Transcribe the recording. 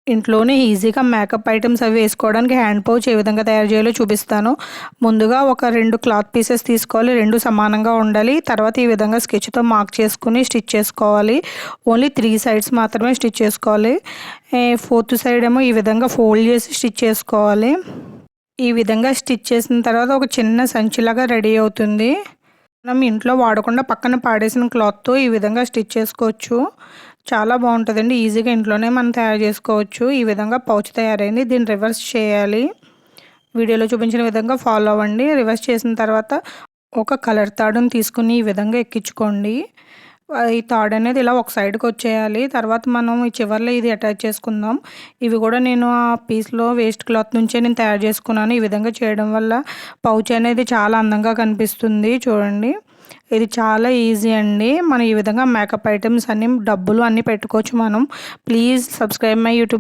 ఇంట్లోనే ఈజీగా makeup items అవి వేసుకోవడానికి హ్యాండ్ పౌచ్ ఏ విధంగా తయారు చేయాలో చూపిస్తాను. ముందుగా ఒక 2 క్లాత్ పీసెస్ తీసుకోవాలి. 2 సమానంగా ఉండాలి. తర్వాత ఈ విధంగా స్కెచ్‌తో మార్క్ చేసుకొని స్టిచ్ చేసుకోవాలి. ఓన్లీ 3 సైడ్స్ మాత్రమే స్టిచ్ చేసుకోవాలి. ఫోర్త్ సైడ్ ఏమో ఈ విధంగా ఫోల్డ్ చేసి స్టిచ్ చేసుకోవాలి. ఈ విధంగా స్టిచ్ చేసిన తర్వాత ఒక చిన్న సంచిలాగా రెడీ అవుతుంది. మనం ఇంట్లో వాడకుండా పక్కన పాడేసిన క్లాత్‌తో ఈ విధంగా స్టిచ్ చేసుకోవచ్చు. చాలా బాగుంటుందండి. ఈజీగా ఇంట్లోనే మనం తయారు చేసుకోవచ్చు. ఈ విధంగా పౌచ్ తయారైంది. దీన్ని రివర్స్ చేయాలి. వీడియోలో చూపించిన విధంగా ఫాలో అవ్వండి. రివర్స్ చేసిన తర్వాత ఒక కలర్ తాడుని తీసుకుని ఈ విధంగా ఎక్కించుకోండి. ఈ తాడు అనేది ఇలా ఒక సైడ్కి వచ్చేయాలి. తర్వాత మనం ఈ చివర్లో ఇది అటాచ్ చేసుకుందాం. ఇవి కూడా నేను ఆ పీస్లో వేస్ట్ క్లాత్ నుంచే నేను తయారు చేసుకున్నాను. ఈ విధంగా చేయడం వల్ల పౌచ్ అనేది చాలా అందంగా కనిపిస్తుంది. చూడండి, ఇది చాలా ఈజీ అండి. మనం ఈ విధంగా మేకప్ ఐటమ్స్ అన్నీ డబ్బులు అన్నీ పెట్టుకోవచ్చు మనం. Please subscribe my YouTube.